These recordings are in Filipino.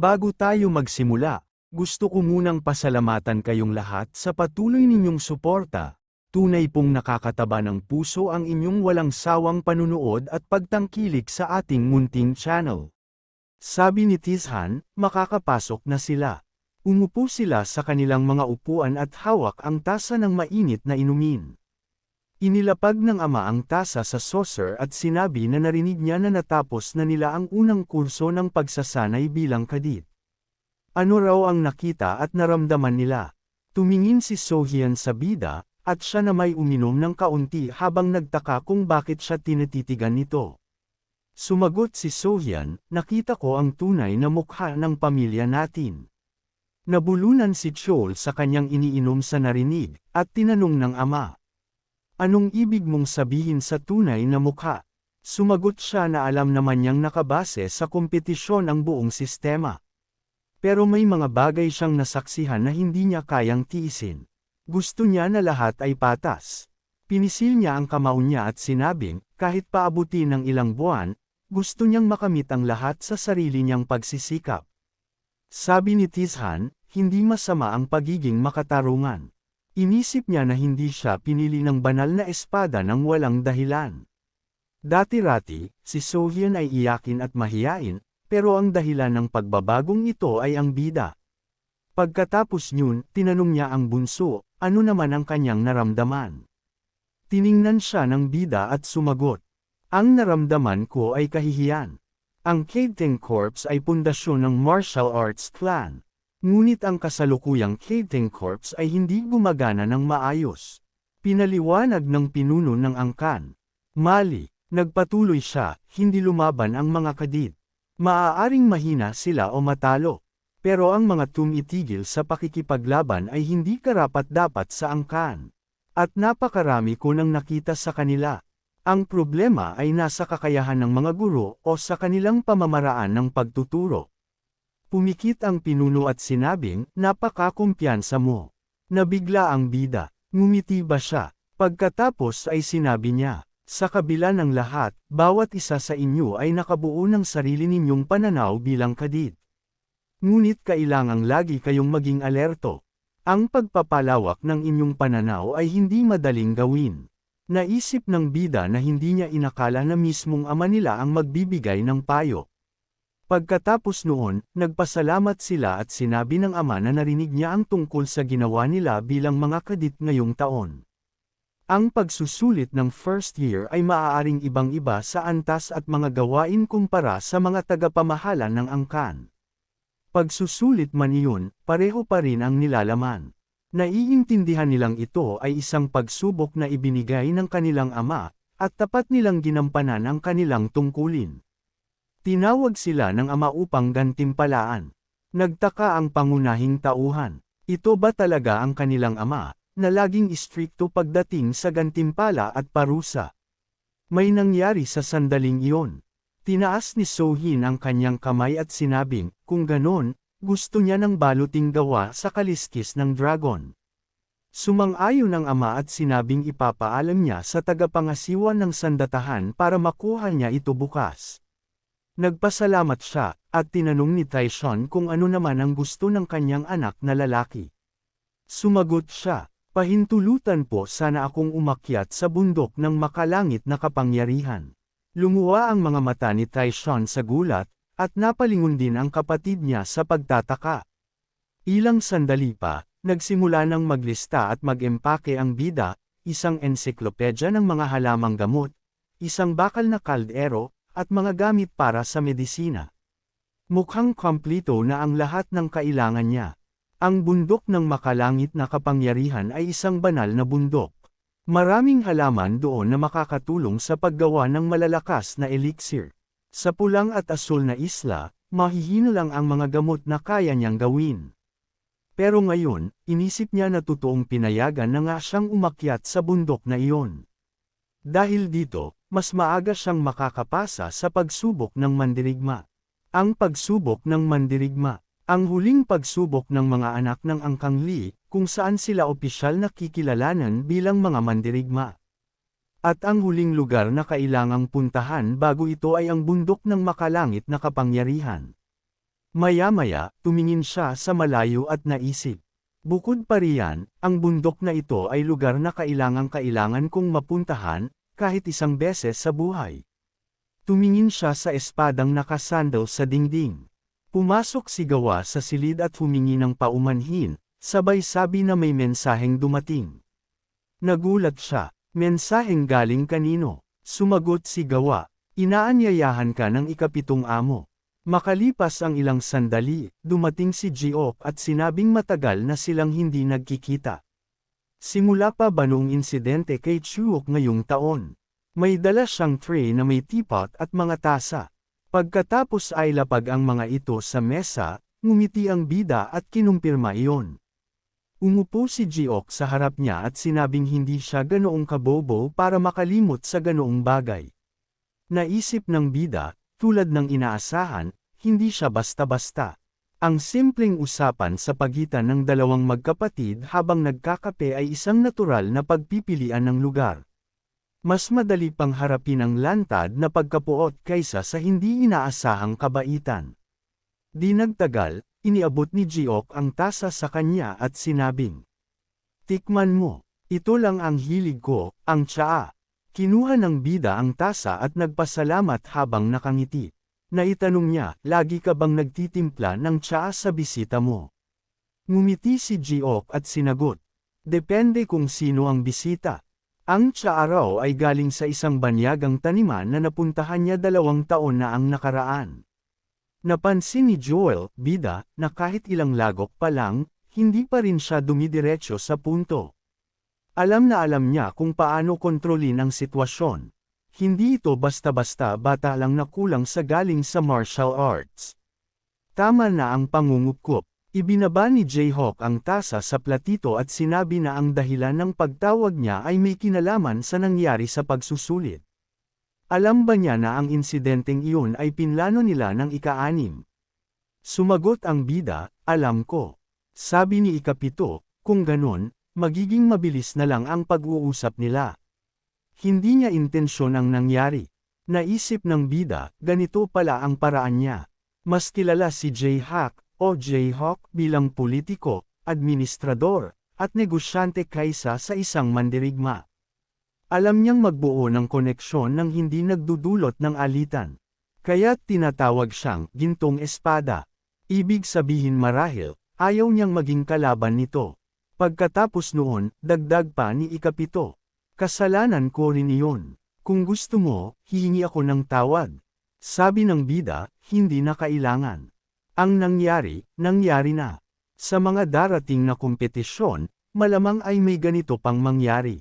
Bago tayo magsimula, gusto ko munang pasalamatan kayong lahat sa patuloy ninyong suporta. Tunay pong nakakataba ng puso ang inyong walang sawang panunood at pagtangkilik sa ating munting channel. Sabi ni Tizhan, makakapasok na sila. Umupo sila sa kanilang mga upuan at hawak ang tasa ng mainit na inumin. Inilapag ng ama ang tasa sa saucer at sinabi na narinig niya na natapos na nila ang unang kurso ng pagsasanay bilang kadit. Ano raw ang nakita at naramdaman nila? Tumingin si Sohyun sa bida, at siya na may uminom ng kaunti habang nagtaka kung bakit siya tinititigan nito. Sumagot si Sohyun, nakita ko ang tunay na mukha ng pamilya natin. Nabulunan si Chol sa kanyang iniinom sa narinig, at tinanong ng ama. Anong ibig mong sabihin sa tunay na mukha? Sumagot siya na alam naman niyang nakabase sa kompetisyon ang buong sistema. Pero may mga bagay siyang nasaksihan na hindi niya kayang tiisin. Gusto niya na lahat ay patas. Pinisil niya ang kamao niya at sinabing, kahit paabutin ng ilang buwan, gusto niyang makamit ang lahat sa sarili niyang pagsisikap. Sabi ni Tizhan, hindi masama ang pagiging makatarungan. Inisip niya na hindi siya pinili ng banal na espada ng walang dahilan. Dati-rati, si Sohyun ay iyakin at mahiyain, pero ang dahilan ng pagbabagong ito ay ang bida. Pagkatapos nyun, tinanong niya ang bunso, ano naman ang kanyang naramdaman. Tiningnan siya ng bida at sumagot. Ang naramdaman ko ay kahihiyan. Ang Kaedeng Corps ay pundasyon ng martial arts clan. Ngunit ang kasalukuyang Kaedeng Corps ay hindi gumagana ng maayos. Pinaliwanag ng pinuno ng angkan. Mali, nagpatuloy siya, hindi lumaban ang mga kadit. Maaaring mahina sila o matalo. Pero ang mga tumitigil sa pakikipaglaban ay hindi karapat-dapat sa angkan. At napakarami ko nang nakita sa kanila. Ang problema ay nasa kakayahan ng mga guro o sa kanilang pamamaraan ng pagtuturo. Pumikit ang pinuno at sinabing, napakakumpiyansa mo. Nabigla ang bida. Ngumiti ba siya? Pagkatapos ay sinabi niya, sa kabila ng lahat, bawat isa sa inyo ay nakabuo ng sarili ninyong pananaw bilang kadit. Ngunit kailangang lagi kayong maging alerto. Ang pagpapalawak ng inyong pananaw ay hindi madaling gawin. Naisip ng bida na hindi niya inakala na mismong ama nila ang magbibigay ng payo. Pagkatapos noon, nagpasalamat sila at sinabi ng ama na narinig niya ang tungkol sa ginawa nila bilang mga kadit ngayong taon. Ang pagsusulit ng first year ay maaaring ibang-iba sa antas at mga gawain kumpara sa mga tagapamahala ng angkan. Pagsusulit man iyon, pareho pa rin ang nilalaman. Naiintindihan nilang ito ay isang pagsubok na ibinigay ng kanilang ama, at tapat nilang ginampanan ang kanilang tungkulin. Tinawag sila ng ama upang gantimpalaan. Nagtaka ang pangunahing tauhan. Ito ba talaga ang kanilang ama, na laging istrikto pagdating sa gantimpala at parusa? May nangyari sa sandaling iyon. Tinaas ni Sohyun ang kanyang kamay at sinabing, kung ganon, gusto niya ng baluting gawa sa kaliskis ng dragon. Sumang-ayon ang ama at sinabing ipapaalam niya sa tagapangasiwa ng sandatahan para makuha niya ito bukas. Nagpasalamat siya, at tinanong ni Taishon kung ano naman ang gusto ng kanyang anak na lalaki. Sumagot siya, pahintulutan po sana akong umakyat sa bundok ng makalangit na kapangyarihan. Lumuwa ang mga mata ni Taishon sa gulat, at napalingon din ang kapatid niya sa pagtataka. Ilang sandali pa, nagsimula ng maglista at mag-empake ang bida, isang ensiklopedya ng mga halamang gamot, isang bakal na kaldero, at mga gamit para sa medisina. Mukhang kompleto na ang lahat ng kailangan niya. Ang bundok ng makalangit na kapangyarihan ay isang banal na bundok. Maraming halaman doon na makakatulong sa paggawa ng malalakas na elixir. Sa pulang at asul na isla, mahihino lang ang mga gamot na kaya niyang gawin. Pero ngayon, inisip niya na totoong pinayagan na nga siyang umakyat sa bundok na iyon. Dahil dito, mas maaga siyang makakapasa sa pagsubok ng mandirigma. Ang pagsubok ng mandirigma. Ang huling pagsubok ng mga anak ng Angkang Li, kung saan sila opisyal na kikilalanan bilang mga mandirigma. At ang huling lugar na kailangang puntahan bago ito ay ang bundok ng makalangit na kapangyarihan. Maya-maya, tumingin siya sa malayo at naisip. Bukod pa riyan, ang bundok na ito ay lugar na kailangan kong mapuntahan, kahit isang beses sa buhay. Tumingin siya sa espadang nakasandal sa dingding. Pumasok si Gawa sa silid at humingi ng paumanhin, sabay sabi na may mensaheng dumating. Nagulat siya, mensaheng galing kanino? Sumagot si Gawa, inaanyayahan ka ng ikapitong amo. Makalipas ang ilang sandali, dumating si Jiok at sinabing matagal na silang hindi nagkikita. Simula pa ba noong insidente kay Chuok ngayong taon? May dala siyang tray na may teapot at mga tasa. Pagkatapos ay lapag ang mga ito sa mesa, ngumiti ang bida at kinumpirma iyon. Umupo si Jiok sa harap niya at sinabing hindi siya ganoong kabobo para makalimot sa ganoong bagay. Naisip ng bida, tulad ng inaasahan, hindi siya basta-basta. Ang simpleng usapan sa pagitan ng dalawang magkapatid habang nagkakape ay isang natural na pagpipilian ng lugar. Mas madali pang harapin ang lantad na pagkapuot kaysa sa hindi inaasahang kabaitan. Di nagtagal, iniabot ni Jiok ang tasa sa kanya at sinabing, "Tikman mo, ito lang ang hilig ko, ang tsaa." Kinuha ng bida ang tasa at nagpasalamat habang nakangiti. Naitanong niya, "Lagi ka bang nagtitimpla ng tsaa sa bisita mo?" Ngumiti si Jiok at sinagot, "Depende kung sino ang bisita." Ang tsaa raw ay galing sa isang banyagang taniman na napuntahan niya 2 taon na ang nakaraan. Napansin ni Joel, bida, na kahit ilang lagok pa lang, hindi pa rin siya dumidiretso sa punto. Alam na alam niya kung paano kontrolin ang sitwasyon. Hindi ito basta-basta bata lang na kulang sa galing sa martial arts. Tama na ang pangungupkup. Ibinaba ni Jayhawk ang tasa sa platito at sinabi na ang dahilan ng pagtawag niya ay may kinalaman sa nangyari sa pagsusulit. Alam ba niya na ang insidenteng iyon ay pinlano nila ng ika-6? Sumagot ang bida, "Alam ko." Sabi ni ika-7, "Kung ganon, magiging mabilis na lang ang pag-uusap nila." Hindi niya intensyon ang nangyari. Naisip ng bida, ganito pala ang paraan niya. Mas kilala si Jayhawk, o Jayhawk bilang politiko, administrador, at negosyante kaysa sa isang mandirigma. Alam niyang magbuo ng koneksyon nang hindi nagdudulot ng alitan. Kaya't tinatawag siyang gintong espada. Ibig sabihin marahil, ayaw niyang maging kalaban nito. Pagkatapos noon, dagdag pa ni ika-7, "Kasalanan ko rin iyon. Kung gusto mo, hihingi ako ng tawad." Sabi ng bida, hindi na kailangan. Ang nangyari na. Sa mga darating na kompetisyon, malamang ay may ganito pang mangyari.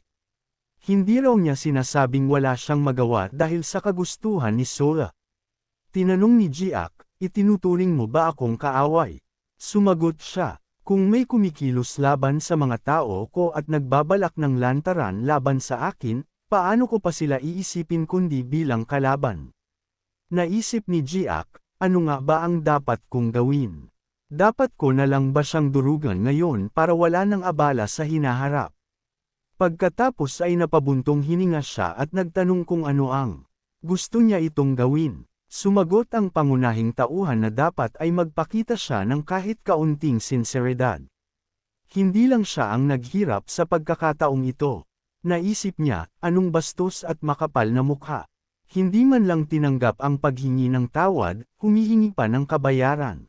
Hindi raw niya sinasabing wala siyang magawa dahil sa kagustuhan ni Sola. Tinanong ni Jiak, "Itinuturing mo ba akong kaaway?" Sumagot siya, "Kung may kumikilos laban sa mga tao ko at nagbabalak ng lantaran laban sa akin, paano ko pa sila iisipin kundi bilang kalaban?" Naisip ni Jiak, ano nga ba ang dapat kong gawin? Dapat ko na lang ba siyang durugan ngayon para wala ng abala sa hinaharap? Pagkatapos ay napabuntong hininga siya at nagtanong kung ano ang gusto niya itong gawin. Sumagot ang pangunahing tauhan na dapat ay magpakita siya ng kahit kaunting sinseridad. Hindi lang siya ang naghirap sa pagkakataong ito. Naisip niya, anong bastos at makapal na mukha. Hindi man lang tinanggap ang paghingi ng tawad, humihingi pa ng kabayaran.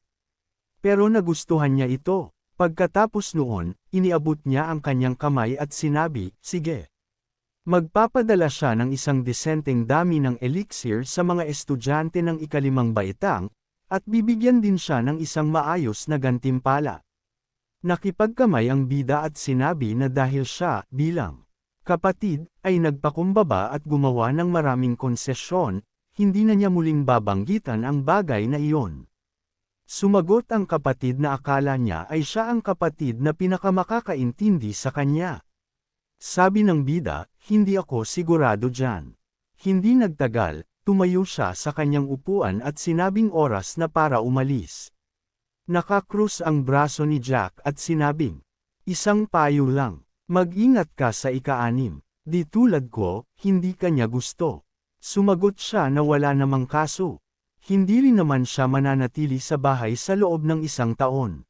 Pero nagustuhan niya ito. Pagkatapos noon, iniabot niya ang kanyang kamay at sinabi, "Sige." Magpapadala siya ng isang desenteng dami ng elixir sa mga estudyante ng ika-5 baitang, at bibigyan din siya ng isang maayos na gantimpala. Nakipagkamay ang bida at sinabi na dahil siya, bilang kapatid, ay nagpakumbaba at gumawa ng maraming konsesyon, hindi na niya muling babanggitan ang bagay na iyon. Sumagot ang kapatid na akala niya ay siya ang kapatid na pinakamakakaintindi sa kanya. Sabi ng bida, "Hindi ako sigurado dyan." Hindi nagtagal, tumayo siya sa kanyang upuan at sinabing oras na para umalis. Nakakrus ang braso ni Jack at sinabing, "Isang payo lang, mag-ingat ka sa ika-6. Di tulad ko, hindi kanya gusto." Sumagot siya na wala namang kaso. Hindi rin naman siya mananatili sa bahay sa loob ng 1 taon.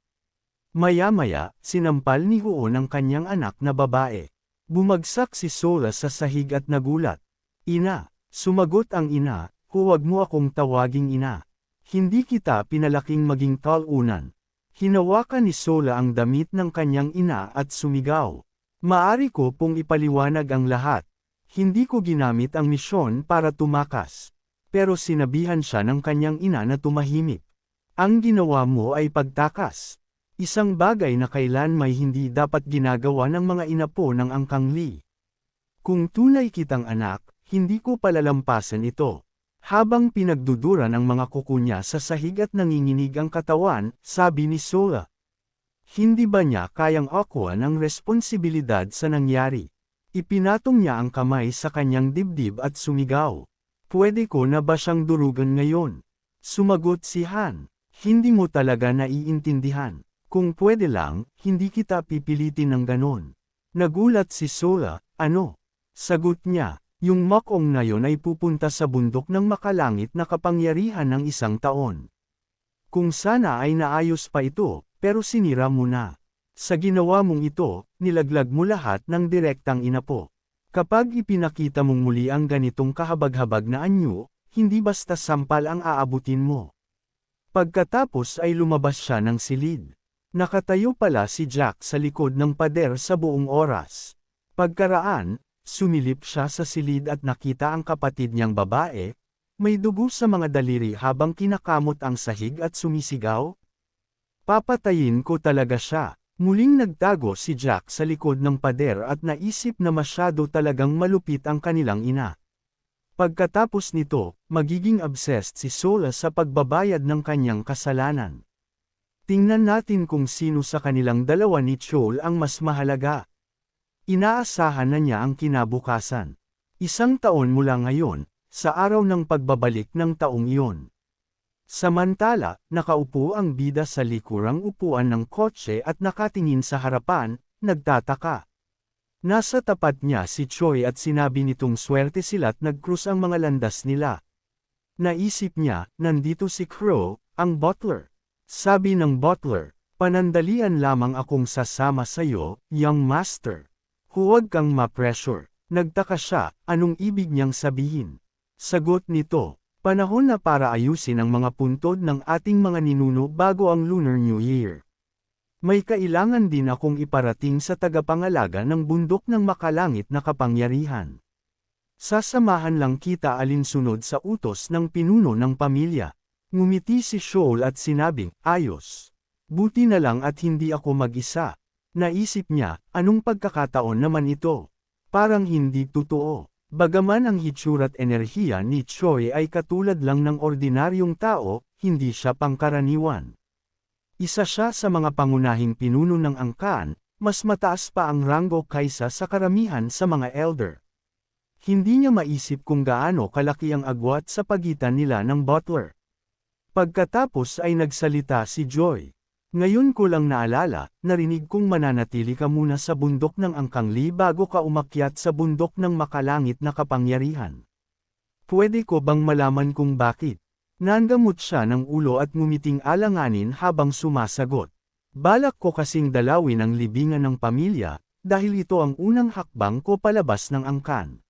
Maya-maya, sinampal ni Huon ang kanyang anak na babae. Bumagsak si Sola sa sahig at nagulat. Ina, sumagot ang ina, huwag mo akong tawaging ina. Hindi kita pinalaking maging talunan. Hinawakan ni Sola ang damit ng kanyang ina at sumigaw. Maari ko pong ipaliwanag ang lahat. Hindi ko ginamit ang misyon para tumakas. Pero sinabihan siya ng kanyang ina na tumahimik. Ang ginawa mo ay pagtakas. Isang bagay na kailan may hindi dapat ginagawa ng mga inapo ng Angkang Lee. Kung tunay kitang anak, hindi ko palalampasan ito. Habang pinagduduran ang mga kuko niya sa sahig at nanginginig ang katawan, sabi ni Sola. Hindi ba niya kayang akuan ang responsibilidad sa nangyari? Ipinatong niya ang kamay sa kanyang dibdib at sumigaw. Pwede ko na ba siyang durugan ngayon? Sumagot si Han. Hindi mo talaga naiintindihan. Kung pwede lang, hindi kita pipilitin ng ganon. Nagulat si Sola, ano? Sagot niya, yung makong na yon ay pupunta sa bundok ng makalangit na kapangyarihan ng 1 taon. Kung sana ay naayos pa ito, pero sinira mo na. Sa ginawa mong ito, nilaglag mo lahat ng direktang inapo. Kapag ipinakita mong muli ang ganitong kahabag-habag na anyo, hindi basta sampal ang aabutin mo. Pagkatapos ay lumabas siya ng silid. Nakatayo pala si Jack sa likod ng pader sa buong oras. Pagkaraan, sumilip siya sa silid at nakita ang kapatid niyang babae, may dugo sa mga daliri habang kinakamot ang sahig at sumisigaw. Papatayin ko talaga siya. Muling nagtago si Jack sa likod ng pader at naisip na masyado talagang malupit ang kanilang ina. Pagkatapos nito, magiging obsessed si Sola sa pagbabayad ng kanyang kasalanan. Tingnan natin kung sino sa kanilang dalawa ni Chol ang mas mahalaga. Inaasahan na niya ang kinabukasan. 1 taon mula ngayon, sa araw ng pagbabalik ng taong iyon. Samantala, nakaupo ang bida sa likurang upuan ng kotse at nakatingin sa harapan, nagtataka. Nasa tapat niya si Choi at sinabi nitong swerte sila't nag-cruise ang mga landas nila. Naisip niya, nandito si Crow, ang butler. Sabi ng butler, panandalian lamang akong sasama sa'yo, young master. Huwag kang ma-pressure. Nagtaka siya, anong ibig niyang sabihin? Sagot nito, panahon na para ayusin ang mga puntod ng ating mga ninuno bago ang Lunar New Year. May kailangan din akong iparating sa tagapangalaga ng bundok ng makalangit na kapangyarihan. Sasamahan lang kita alinsunod sa utos ng pinuno ng pamilya. Ngumiti si Shoal at sinabing, ayos. Buti na lang at hindi ako mag-isa. Naisip niya, anong pagkakataon naman ito? Parang hindi totoo. Bagaman ang hitsura't enerhiya ni Choi ay katulad lang ng ordinaryong tao, hindi siya pangkaraniwan. Isa siya sa mga pangunahing pinuno ng angkan, mas mataas pa ang ranggo kaysa sa karamihan sa mga elder. Hindi niya maisip kung gaano kalaki ang agwat sa pagitan nila ng butler. Pagkatapos ay nagsalita si Joy. Ngayon ko lang naalala, narinig kong mananatili ka muna sa bundok ng Angkang Lee bago ka umakyat sa bundok ng makalangit na kapangyarihan. Pwede ko bang malaman kung bakit? Nangamot siya ng ulo at ngumiting alanganin habang sumasagot. Balak ko kasing dalawin ang libingan ng pamilya, dahil ito ang unang hakbang ko palabas ng angkan.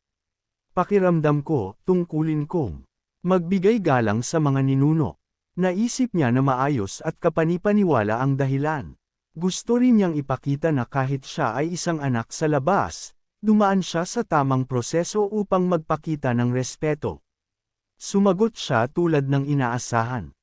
Pakiramdam ko, tungkulin kong magbigay galang sa mga ninuno. Naisip niya na maayos at kapanipaniwala ang dahilan. Gusto rin niyang ipakita na kahit siya ay isang anak sa labas, dumaan siya sa tamang proseso upang magpakita ng respeto. Sumagot siya tulad ng inaasahan.